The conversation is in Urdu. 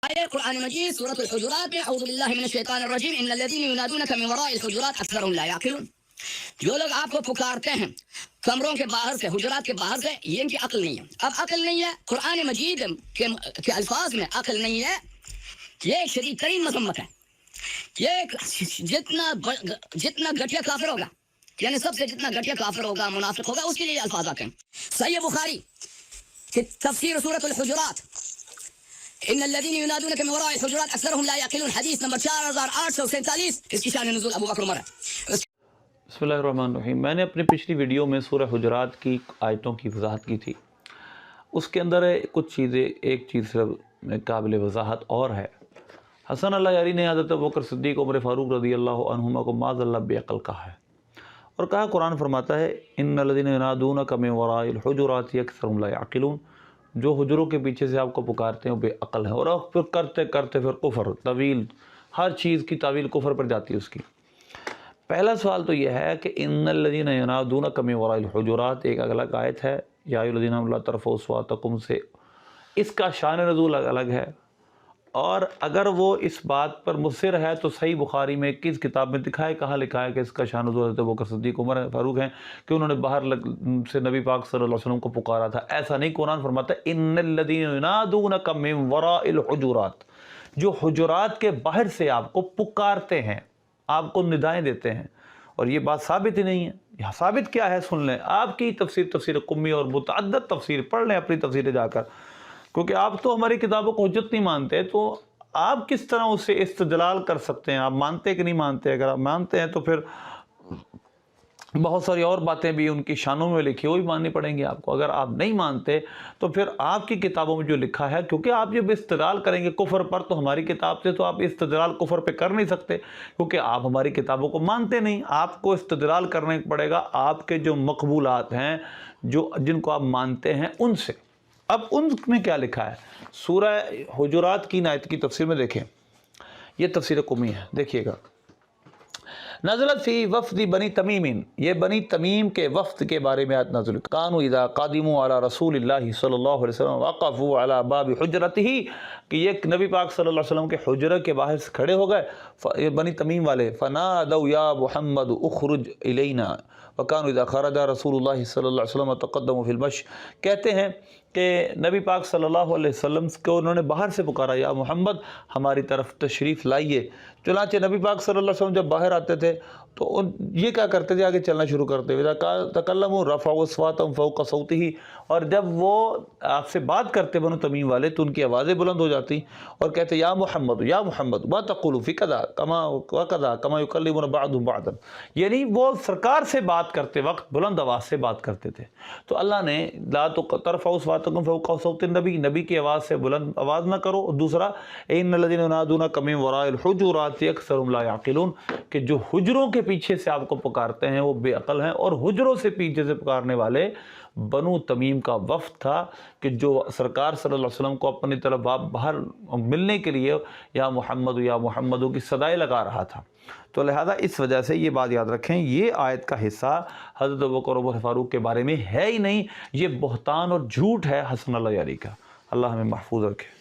قرآن مجید سورۃ الحجرات میں اعوذ باللہ من الشیطان الرجیم ان الذین ینادونک من وراء الحجرات اکثرهم لا یعقلون، جو لوگ آپ کو پکارتے ہیں کمروں کے باہر سے، حجرات کے باہر سے، یہ ان کی عقل نہیں ہے۔ اب عقل نہیں ہے قرآن مجید کے الفاظ میں عقل نہیں ہے، یہ ایک شدید ترین مذمت ہے۔ یہ جتنا گٹھیا کافر ہوگا، یعنی سب سے جتنا گٹھیا کافر ہوگا، منافق ہوگا، اس کے لیے الفاظ آتے ہیں۔ صحیح بخاری کی تفسیر سورۃ الحجرات ان الذین ینادونک من وراء الحجرات اکثرهم لا یعقلون، حدیث نمبر 4847، اس کی شان نزول ابو بکر عمر ہے۔ بسم اللہ الرحمن الرحیم۔ میں نے اپنی پچھلی ویڈیو میں سورہ حجرات کی آیتوں کی وضاحت کی تھی، اس کے اندر کچھ چیزیں، ایک چیز صرف قابل وضاحت اور ہے۔ حسن اللہ یاری نے حضرت ابوبکر صدیق عمر فاروق رضی اللہ عنہما کو معاذ اللہ بے عقل کہا ہے، اور کہا قرآن فرماتا ہے ان الذین ینادونک من وراء الحجرات اکثرهم لا یعقلون، جو حجروں کے پیچھے سے آپ کو پکارتے ہیں وہ بے عقل ہیں، اور پھر کرتے کرتے پھر کفر، طویل، ہر چیز کی تعویل کفر پر جاتی ہے اس کی۔ پہلا سوال تو یہ ہے کہ ان الذین ینادونک من وراء الحجرات ایک الگ آیت ہے، یا ایھا الذین آمنوا لا ترفعوا اصواتکم سے، اس کا شان نزول الگ ہے، اور اگر وہ اس بات پر مصر ہے تو صحیح بخاری میں کس کتاب میں دکھائے، کہاں لکھا ہے کہ اس کا شان نزول حضرت ابوبکر صدیق عمر فاروق ہیں کہ انہوں نے باہر سے نبی پاک صلی اللہ علیہ وسلم کو پکارا تھا؟ ایسا نہیں، قرآن فرماتا ہے ان الذین ینادونک من وراء الحجرات، جو حجرات کے باہر سے آپ کو پکارتے ہیں، آپ کو ندائیں دیتے ہیں، اور یہ بات ثابت ہی نہیں ہے۔ یہ ثابت کیا ہے؟ سن لیں آپ کی تفسیر قمی اور متعدد تفسیر پڑھ لیں اپنی تفسیریں جا کر، کیونکہ آپ تو ہماری کتابوں کو حجت نہیں مانتے، تو آپ کس طرح اس سے استدلال کر سکتے ہیں؟ آپ مانتے کہ نہیں مانتے؟ اگر آپ مانتے ہیں تو پھر بہت ساری اور باتیں بھی ان کی شانوں میں لکھی ہوئی ماننی پڑیں گی آپ کو۔ اگر آپ نہیں مانتے تو پھر آپ کی کتابوں میں جو لکھا ہے، کیونکہ آپ جب استدلال کریں گے کفر پر تو ہماری کتاب سے تو آپ استدلال کفر پہ کر نہیں سکتے، کیونکہ آپ ہماری کتابوں کو مانتے نہیں۔ آپ کو استدلال کرنے پڑے گا آپ کے جو مقبولات ہیں، جن کو آپ مانتے ہیں، ان سے۔ اب ان میں کیا لکھا ہے؟ سورہ حجرات کی آیت کی تفسیر میں دیکھیں، یہ تفسیر قمی ہے، دیکھیے گا۔ نزلت فی وفد بنی تمیم، یہ بنی تمیم کے وفد کے بارے میں آیت نازل، کانوا اذا قادموا علی رسول اللہ صلی اللہ علیہ وسلم وقفوا علی باب حجرتہ، کہ یہ نبی پاک صلی اللہ علیہ وسلم کے حجرہ کے باہر سے کھڑے ہو گئے یہ بنی تمیم والے، فنادوا یا محمد اخرج الینا، وکانوا اذا خرج رسول اللہ صلی اللہ علیہ وسلم تقدموا فی المشی، کہتے ہیں کہ نبی پاک صلی اللہ علیہ وسلم کو انہوں نے باہر سے پکارا، یا محمد ہماری طرف تشریف لائیے۔ چنانچہ نبی پاک صلی اللہ علیہ وسلم جب باہر آتے تھے تو یہ کیا کرتے تھے؟ آگے چلنا شروع کرتے اذا تکلموا رفعوا اصواتهم فوق صوته، اور جب وہ آپ سے بات کرتے بنو تمیم والے تو ان کی آوازیں بلند ہو جاتی اور کہتے یا محمد یا محمد ما تقول فی کذا کما وکذا کما یکلمون بعضهم بعضا، یعنی وہ سرکار سے بات کرتے وقت بلند آواز سے بات کرتے تھے۔ تو اللہ نے لا ترفعوا اصواتکم فوق صوت النبی، نبی کی آواز سے بلند آواز نہ کرو۔ دوسرا ان الذین ینادونک من وراء الحجرات اکثرهم لا یعقلون، کہ جو حجروں کے پیچھے سے آپ کو پکارتے ہیں وہ بے عقل ہیں، اور حجروں سے پیچھے سے پکارنے والے بنو تمیم کا وفد تھا، کہ جو سرکار صلی اللہ علیہ وسلم کو اپنی طرف باہر ملنے کے لیے یا محمد کی صدائیں لگا رہا تھا۔ تو لہذا اس وجہ سے یہ بات یاد رکھیں، یہ آیت کا حصہ حضرت ابوبکر عمر فاروق کے بارے میں ہے ہی نہیں، یہ بہتان اور جھوٹ ہے حسن اللہ یاری کا۔ اللہ ہمیں محفوظ رکھے۔